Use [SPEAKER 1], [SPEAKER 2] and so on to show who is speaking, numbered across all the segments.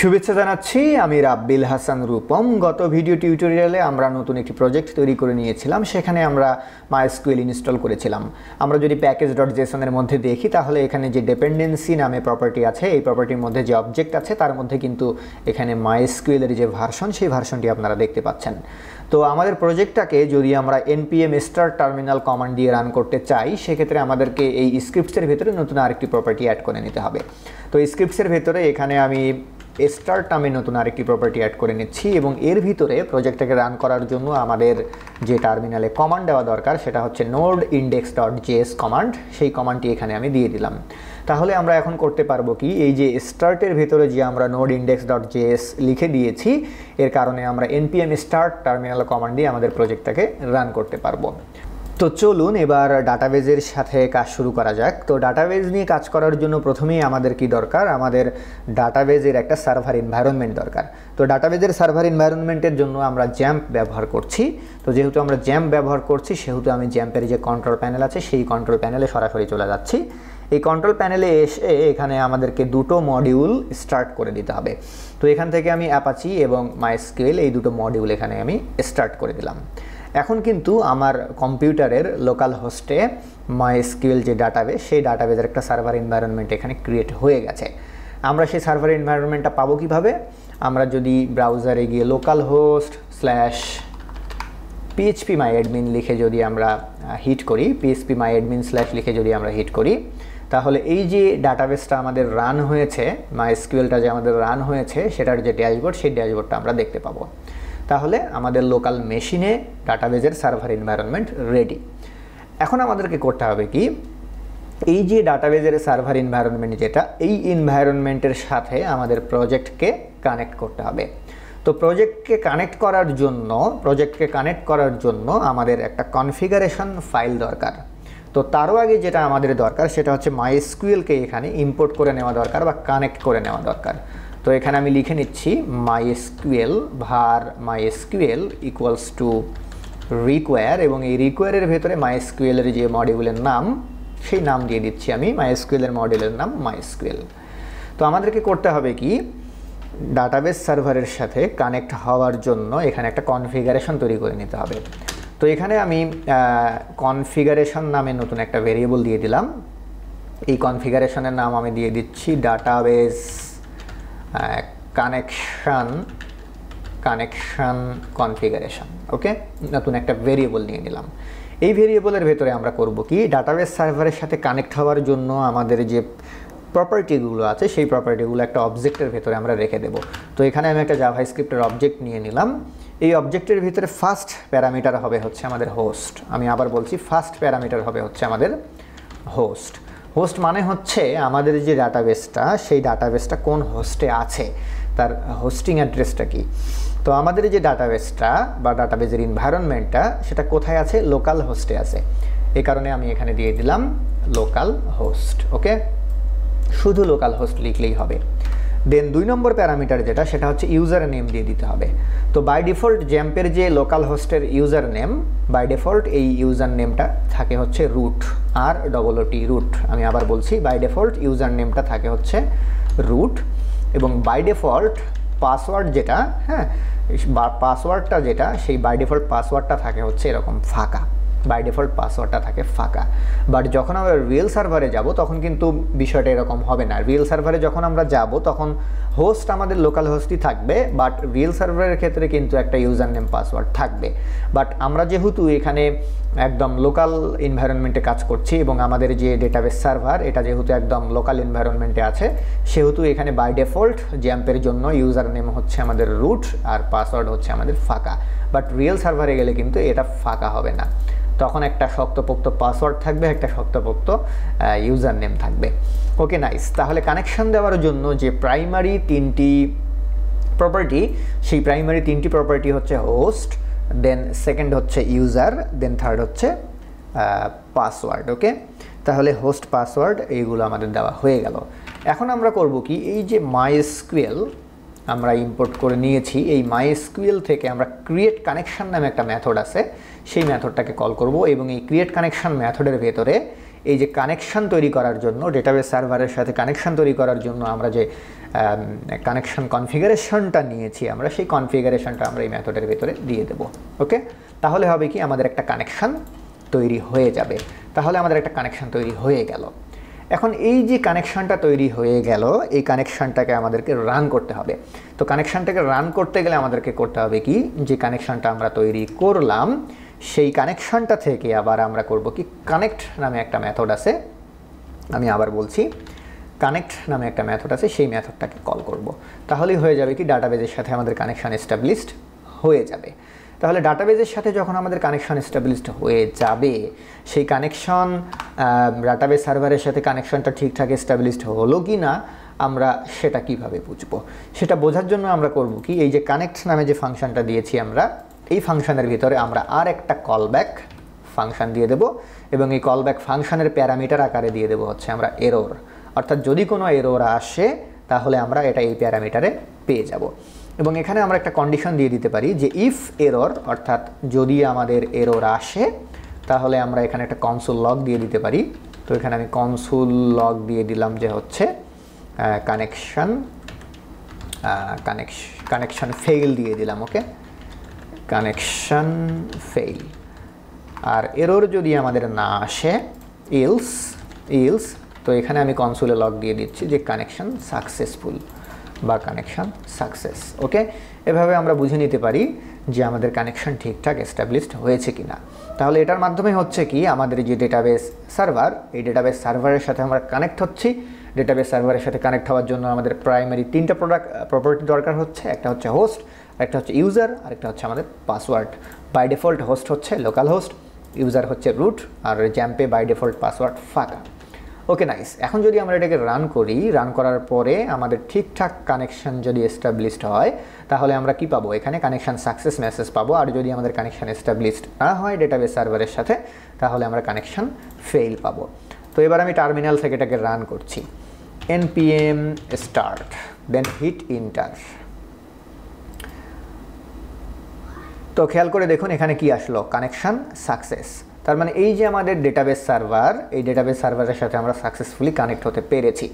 [SPEAKER 1] শুভেচ্ছা জানাচ্ছি আমি রাব্বিল হাসান রূপম। গত ভিডিও টিউটোরিয়ালে আমরা নতুন একটি প্রজেক্ট তৈরি করে নিয়েছিলাম, সেখানে আমরা MySQL ইনস্টল করেছিলাম। আমরা যদি প্যাকেজ.json এর মধ্যে দেখি তাহলে এখানে যে ডিপেন্ডেন্সি নামে প্রপার্টি আছে, এই প্রপার্টির মধ্যে যে অবজেক্ট আছে তার মধ্যে কিন্তু এখানে MySQL এর যে ভার্সন, সেই ভার্সনটি আপনারা দেখতে পাচ্ছেন। তো আমাদের প্রজেক্টটাকে যদি আমরা npm start terminal কমান্ড দিয়ে রান করতে চাই, সেক্ষেত্রে আমাদেরকে এই স্ক্রিপ্টসের ভেতরে নতুন আরেকটি প্রপার্টি অ্যাড করে নিতে হবে। তো স্ক্রিপ্টসের ভেতরে এখানে আমি স্টার্ট নামে নতুন আরেকটি প্রপার্টি অ্যাড করে নিচ্ছি এবং এর ভিতরে প্রজেক্টটাকে রান করার জন্য আমাদের যে টার্মিনালে কমান্ড দেওয়া দরকার সেটা হচ্ছে Node.js কমান্ড। সেই কমান্ডটি এখানে আমি দিয়ে দিলাম। তাহলে আমরা এখন করতে পারবো কি, এই যে স্টার্টের ভেতরে যে আমরা Node.index.js লিখে দিয়েছি, এর কারণে আমরা npm start terminal কমান্ড দিয়ে আমাদের প্রজেক্টটাকে রান করতে পারবো। তো চলুন এবার ডাটাবেজের সাথে কাজ শুরু করা যাক। তো ডাটাবেজ নিয়ে কাজ করার জন্য প্রথমেই আমাদের কি দরকার, আমাদের ডাটাবেজের একটা সার্ভার এনভায়রনমেন্ট দরকার। তো ডাটাবেজের সার্ভার এনভায়রনমেন্টের জন্য আমরা জ্যাম্প ব্যবহার করছি। তো যেহেতু আমরা জ্যাম্প ব্যবহার করছি, সেহেতু আমি জ্যাম্পের যে কন্ট্রোল প্যানেল আছে সেই কন্ট্রোল প্যানেলে সরাসরি চলে যাচ্ছি। এই কন্ট্রোল প্যানেলে এসে এখানে আমাদেরকে দুটো মডিউল স্টার্ট করে দিতে হবে। তো এখান থেকে আমি অ্যাপাচি এবং MySQL এই দুটো মডিউল এখানে আমি স্টার্ট করে দিলাম। এখন কিন্তু আমার কম্পিউটারের লোকাল হোস্টে MySQL যে ডাটাবেজ, সেই ডাটাবেজের একটা সার্ভার এনভায়রনমেন্ট এখানে ক্রিয়েট হয়ে গেছে। আমরা সেই সার্ভার এনভায়রনমেন্টটা পাবো কিভাবে? আমরা যদি ব্রাউজারে গিয়ে লোকাল হোস্ট /phpMyAdmin লিখে যদি আমরা হিট করি, phpMyAdmin/ লিখে যদি আমরা হিট করি, তাহলে এই যে ডাটাবেসটা আমাদের রান হয়েছে, MySQLটা যে আমাদের রান হয়েছে, সেটার যে ড্যাশবোর্ড, সেই ড্যাশবোর্ডটা আমরা দেখতে পাবো। তাহলে আমাদের লোকাল মেশিনে ডাটাবেজের সার্ভার এনভায়রনমেন্ট রেডি। এখন আমাদেরকে করতে হবে কি, এই যে ডাটাবেজের সার্ভার এনভায়রনমেন্ট যেটা, এই এনভায়রনমেন্টের সাথে আমাদের প্রজেক্টকে কানেক্ট করতে হবে। তো প্রজেক্টকে কানেক্ট করার জন্য আমাদের একটা কনফিগারেশন ফাইল দরকার। তো তারও আগে যেটা আমাদের দরকার সেটা হচ্ছে MySQLকে এখানে ইম্পোর্ট করে নেওয়া দরকার বা কানেক্ট করে নেওয়া দরকার। তো এখানে আমি লিখে নিচ্ছি MySQL var MySQL equals to require, এবং এই রিকোয়ারের ভেতরে MySQL এর যে মডিউলের নাম, সেই নাম দিয়ে দিচ্ছি আমি, MySQL এর মডিউলের নাম MySQL। তো আমাদেরকে করতে হবে কি, ডাটাবেস সার্ভারের সাথে কানেক্ট হওয়ার জন্য এখানে একটা কনফিগারেশন তৈরি করে নিতে হবে। তো এখানে আমি কনফিগারেশন নামে নতুন একটা ভেরিয়েবল দিয়ে দিলাম। এই কনফিগারেশনের নাম আমি দিয়ে দিচ্ছি ডাটাবেস কানেকশন কনফিগারেশন। ওকে, নতুন একটা ভেরিয়েবল নিয়ে নিলাম। এই ভেরিয়েবলের ভেতরে আমরা করব কি, ডাটাবেস সার্ভারের সাথে কানেক্ট হওয়ার জন্য আমাদের যে প্রপার্টিগুলো আছে, সেই প্রপার্টিগুলো একটা অবজেক্টের ভেতরে আমরা রেখে দেব। তো এখানে আমি একটা জাভাস্ক্রিপ্টের অবজেক্ট নিয়ে নিলাম। এই অবজেক্টের ভিতরে ফার্স্ট প্যারামিটার হবে হচ্ছে আমাদের হোস্ট। আমি আবার বলছি, ফার্স্ট প্যারামিটার হবে হচ্ছে আমাদের হোস্ট। হোস্ট মানে হচ্ছে আমাদের যে ডাটাবেসটা, সেই ডাটাবেসটা কোন হোস্টে আছে, তার হোস্টিং অ্যাড্রেসটা কি। তো আমাদের যে ডাটাবেসটা বা ডাটাবেসের এনভায়রনমেন্টটা, সেটা কোথায় আছে? লোকাল হোস্টে আছে। এই কারণে আমি এখানে দিয়ে দিলাম লোকাল হোস্ট। ওকে, শুধু লোকাল হোস্ট লিখলেই হবে। দেন 2 নম্বর প্যারামিটার যেটা, সেটা হচ্ছে ইউজার নেম দিয়ে দিতে হবে। তো বাই ডিফল্ট জ্যাম্পের যে local host user name, by default এই ইউজার নেমটা থাকে হচ্ছে রুট, ROOT রুট। আমি আবার বলছি, বাই ডিফল্ট ইউজার নেমটা থাকে হচ্ছে রুট, এবং বাই ডিফল্ট পাসওয়ার্ড যেটা, পাসওয়ার্ডটা যেটা, সেই বাই ডিফল্ট পাসওয়ার্ডটা থাকে হচ্ছে এরকম ফাঁকা। বাই ডিফল্ট পাসওয়ার্ডটা থাকে ফাঁকা। বাট যখন আমরা রিয়েল সার্ভারে যাব, তখন কিন্তু বিষয়টা এরকম হবে না। রিয়েল সার্ভারে যখন আমরা যাব, তখন হোস্ট আমাদের লোকাল হোস্টই থাকবে, বাট রিয়েল সার্ভারের ক্ষেত্রে কিন্তু একটা ইউজার নেম পাসওয়ার্ড থাকবে। বাট আমরা যেহেতু এখানে একদম লোকাল এনভায়রনমেন্টে কাজ করছি, এবং আমাদের যে ডেটাবেস সার্ভার, এটা যেহেতু একদম লোকাল এনভায়রনমেন্টে আছে, সেহেতু এখানে বাই ডিফল্ট জ্যাম্পের জন্য ইউজার নেম হচ্ছে আমাদের রুট আর পাসওয়ার্ড হচ্ছে আমাদের ফাঁকা। বাট রিয়েল সার্ভারে গেলে কিন্তু এটা ফাঁকা হবে না, তখন একটা শক্তপোক্ত পাসওয়ার্ড থাকবে, একটা শক্তপোক্ত ইউজার নেম থাকবে। ওকে, নাইস। তাহলে কানেকশন দেওয়ার জন্য যে প্রাইমারি 3টি প্রপার্টি, সেই প্রাইমারি 3টি প্রপার্টি হচ্ছে হোস্ট, দেন সেকেন্ড হচ্ছে ইউজার, দেন থার্ড হচ্ছে পাসওয়ার্ড। ওকে, তাহলে হোস্ট, পাসওয়ার্ড এইগুলো আমাদের দেওয়া হয়ে গেল। এখন আমরা করব কি, এই যে MySQL আমরা ইম্পোর্ট করে নিয়েছি, এই MySQL থেকে আমরা ক্রিয়েট কানেকশন নামে একটা মেথড আছে, সেই মেথডটাকে কল করব, এবং এই ক্রিয়েট কানেকশন মেথডের ভেতরে এই যে কানেকশন তৈরি করার জন্য, ডেটাবেস সার্ভারের সাথে কানেকশন তৈরি করার জন্য আমরা যে কানেকশন কনফিগারেশনটা নিয়েছি, আমরা সেই কনফিগারেশনটা আমরা এই মেথডের ভিতরে দিয়ে দেব। ওকে, তাহলে হবে কি আমাদের একটা কানেকশন তৈরি হয়ে যাবে। তাহলে আমাদের একটা কানেকশন তৈরি হয়ে গেল। এখন এই যে কানেকশনটা তৈরি হয়ে গেল, এই কানেকশনটাকে আমাদেরকে রান করতে হবে। তো কানেকশনটাকে রান করতে গেলে আমাদেরকে করতে হবে কি, যে কানেকশনটা আমরা তৈরি করলাম সেই কানেকশনটা থেকে আবার আমরা করব কি, কানেক্ট নামে একটা মেথড আছে, আমি আবার বলছি, কানেক্ট নামে একটা মেথড আছে, সেই মেথডটাকে কল করব। তাহলেই হয়ে যাবে কি, ডাটাবেজের সাথে আমাদের কানেকশন এস্টাবলিশড হয়ে যাবে। তাহলে ডাটাবেজের সাথে যখন আমাদের কানেকশন এস্টাবলিশড হয়ে যাবে, সেই কানেকশন ডাটাবেস সার্ভারের সাথে কানেকশনটা ঠিকঠাক এস্টাবলিশড হলো কি না আমরা সেটা কিভাবে বুঝবো, সেটা বোঝার জন্য আমরা করব কি, এই যে কানেক্ট নামে যে ফাংশনটা দিয়েছি আমরা, এই ফাংশনের ভিতরে আমরা আর একটা কলব্যাক ফাংশন দিয়ে দেব, এবং এই কলব্যাক ফাংশনের প্যারামিটার আকারে দিয়ে দেব হচ্ছে আমরা এরর। অর্থাৎ যদি কোনো এরর আসে তাহলে আমরা এটা এই প্যারামিটারে পেয়ে যাব। এবং এখানে আমরা একটা কন্ডিশন দিয়ে দিতে পারি যে ইফ এরর, অর্থাৎ যদি আমাদের এরর আসে তাহলে আমরা এখানে একটা কনসোল লগ দিয়ে দিতে পারি। তো এখানে আমি কনসোল লগ দিয়ে দিলাম যে হচ্ছে কানেকশন ফেইল দিয়ে দিলাম। ওকে, কানেকশন ফেইল। আর এরর যদি আমাদের না আসে, ইলস, তো এখানে আমি কনসোলে লগ দিয়ে দিচ্ছি যে কানেকশন সাকসেসফুল বা কানেকশন সাকসেস। ওকে, এভাবে আমরা বুঝে নিতে পারি যে আমাদের কানেকশন ঠিকঠাক এস্টাবলিশড হয়েছে কিনা। তাহলে এটার মাধ্যমে হচ্ছে কি, আমাদের যে ডেটাবেস সার্ভার, এই ডেটাবেস সার্ভারের সাথে আমরা কানেক্ট হচ্ছি। ডেটাবেস সার্ভারের সাথে কানেক্ট হওয়ার জন্য আমাদের প্রাইমারি তিনটা প্রপার্টি দরকার হচ্ছে। একটা হচ্ছে হোস্ট, একটা হচ্ছে ইউজার, আর একটা হচ্ছে আমাদের পাসওয়ার্ড। বাই ডিফল্ট হোস্ট হচ্ছে লোকাল হোস্ট, ইউজার হচ্ছে রুট, আর জ্যাম্পে বাই ডিফল্ট পাসওয়ার্ড ফাঁকা। Okay, nice. এখন যদি আমরা এটাকে রান করি, রান করার পরে আমাদের ঠিকঠাক কানেকশন যদি এস্টাবলিশড হয় তাহলে আমরা কি পাবো, এখানে কানেকশন সাকসেস মেসেজ পাবো। আর যদি আমাদের কানেকশন এস্টাবলিশড না হয় ডেটাবেস সার্ভারের সাথে, তাহলে আমরা কানেকশন ফেইল পাবো। তো এবার আমি টার্মিনাল থেকে এটাকে রান করছি, npm start, then hit enter. তো খেয়াল করে দেখুন এখানে কি আসলো, কানেকশন সাকসেস। তার মানে এই যে আমাদের ডেটাবেস সার্ভার, এই ডেটাবেস সার্ভারের সাথে আমরা সাকসেসফুলি কানেক্ট হতে পেরেছি।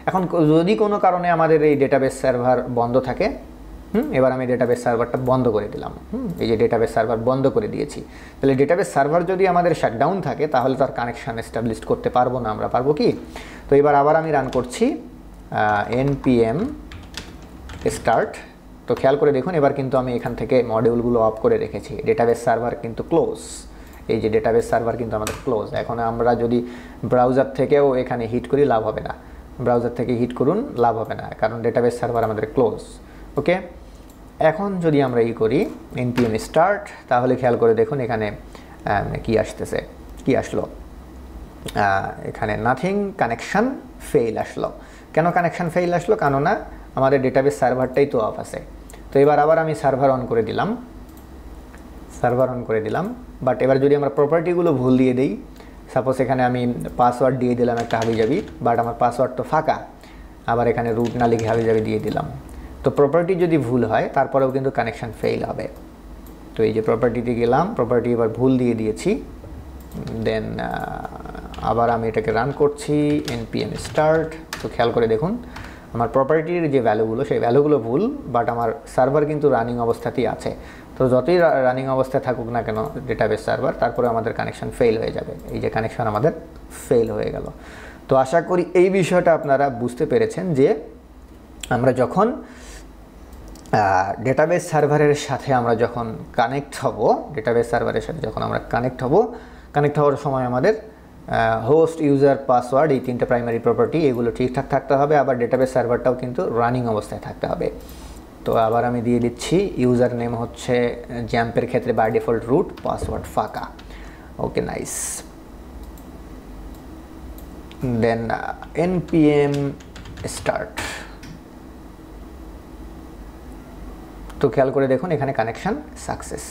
[SPEAKER 1] এখন যদি কোনো কারণে আমাদের এই ডেটাবেস সার্ভার বন্ধ থাকে, এবার আমি ডেটাবেস সার্ভারটা বন্ধ করে দিলাম, এই যে ডেটাবেস সার্ভার বন্ধ করে দিয়েছি। তাহলে ডেটাবেস সার্ভার যদি আমাদের শাটডাউন থাকে তাহলে তার কানেকশন এস্টাবলিশড করতে পারবো না। আমরা পারবো কি? তো এবার আবার আমি রান করছি npm start। তো খেয়াল করে দেখুন এবার কিন্তু আমি এখান থেকে মডিউলগুলো অফ করে রেখেছি। ডেটাবেস সার্ভার কিন্তু ক্লোজ, এই যে ডেটাবেস সার্ভার কিন্তু আমাদের ক্লোজ। এখন আমরা যদি ব্রাউজার থেকেও এখানে হিট করি লাভ হবে না, ব্রাউজার থেকে হিট করুন লাভ হবে না, কারণ ডেটাবেস সার্ভার আমাদের ক্লোজ। ওকে, এখন যদি আমরা করি npm start, তাহলে খেয়াল করে দেখুন এখানে কি আসতেছে, কি আসলো, এখানে নাথিং, কানেকশন ফেইল আসলো। কেন কানেকশন ফেইল আসলো? কেননা আমাদের ডেটাবেস সার্ভারটাই তো অফ আছে। তো এবার আবার আমি সার্ভার অন করে দিলাম, বাট এবার যদি আমরা প্রপার্টিগুলো ভুল দিয়ে দিই, সাপোজ এখানে আমি পাসওয়ার্ড দিয়ে দিলাম একটা হাবিজাবি, বাট আমার পাসওয়ার্ড তো ফাঁকা, আবার এখানে রুট না লিখে হাবিজাবি দিয়ে দিলাম, তো প্রপার্টি যদি ভুল হয় তারপরেও কিন্তু কানেকশন ফেইল হবে। তো এই যে প্রপার্টিতে গেলাম, প্রপার্টি এবার ভুল দিয়ে দিয়েছি, দেন আবার আমি এটাকে রান করছি npm start। তো খেয়াল করে দেখুন আমার প্রপার্টির যে ভ্যালুগুলো, সেই ভ্যালুগুলো ভুল, বাট আমার সার্ভার কিন্তু রানিং অবস্থাতেই আছে। তো যতই রানিং অবস্থায় থাকুক না কেন ডেটাবেস সার্ভার, তারপরে আমাদের কানেকশন ফেল হয়ে যাবে। এই যে কানেকশন আমাদের ফেল হয়ে গেল। তো আশা করি এই বিষয়টা আপনারা বুঝতে পেরেছেন যে আমরা যখন ডেটাবেস সার্ভারের সাথে আমরা যখন কানেক্ট হব, ডেটাবেস সার্ভারের সাথে যখন আমরা কানেক্ট হওয়ার সময় আমাদের হোস্ট, ইউজার, পাসওয়ার্ড, এই তিনটা প্রাইমারি প্রপার্টি এগুলো ঠিকঠাক থাকতে হবে। আবার ডেটাবেস সার্ভারটাও কিন্তু রানিং অবস্থায় থাকতে হবে। তো আবার আমি দিয়ে দিচ্ছি ইউজার নেম হচ্ছে জ্যাম্পের ক্ষেত্রে বাই ডিফল্ট রুট, পাসওয়ার্ড ফাঁকা। Okay, nice. দেন npm start। তো খেয়াল করে দেখুন এখানে কানেকশন সাকসেস।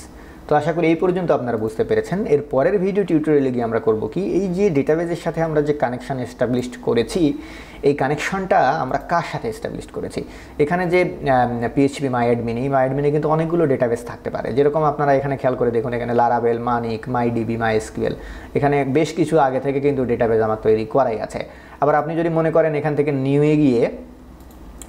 [SPEAKER 1] তো আশা করি এই পর্যন্ত আপনারা বুঝতে পেরেছেন। এর পরের ভিডিও টিউটোরিয়ালে গিয়ে আমরা করব কি, এই যে ডেটাবেজের সাথে আমরা যে কানেকশন এস্টাবলিশ করেছি, এই কানেকশনটা আমরা কার সাথে এস্টাবলিশ করেছি। এখানে যে পিএইচপি মাইঅ্যাডমিনে কিন্তু অনেকগুলো ডেটাবেস থাকতে পারে। যেরকম আপনারা এখানে খেয়াল করে দেখুন, এখানে লারাবেল, মানিক, মাইডিবি, মাইএসকিউএল, এখানে বেশ কিছু আগে থেকে কিন্তু ডেটাবেস আমার তৈরি করাই আছে। আবার আপনি যদি মনে করেন এখান থেকে নিউয়ে গিয়ে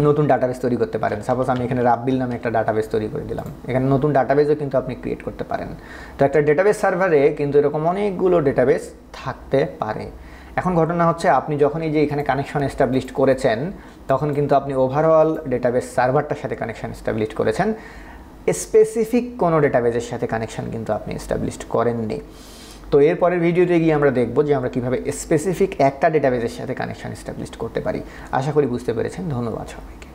[SPEAKER 1] নতুন ডাটাবেস তৈরি করতে পারেন, সাপোজ আমি এখানে রাব্বিল নামে একটা ডাটাবেস তৈরি করে দিলাম, এখানে নতুন ডাটাবেসও কিন্তু আপনি ক্রিয়েট করতে পারেন। তো একটা ডেটাবেস সার্ভারে কিন্তু এরকম অনেকগুলো ডেটাবেস থাকতে পারে। এখন ঘটনা হচ্ছে, আপনি যখনই যে এখানে কানেকশন এস্টাবলিশ করেছেন, তখন কিন্তু আপনি ওভারঅল ডেটাবেস সার্ভারটার সাথে কানেকশন এস্টাবলিশ করেছেন, স্পেসিফিক কোনো ডেটাবেসের সাথে কানেকশন কিন্তু আপনি এস্টাবলিশ করেননি। তো এর পরের ভিডিওতে গিয়ে আমরা দেখব যে আমরা কীভাবে স্পেসিফিক একটা ডেটাবেসের সাথে কানেকশন এস্টাবলিশ করতে পারি। আশা করি বুঝতে পেরেছেন। ধন্যবাদ সবাইকে।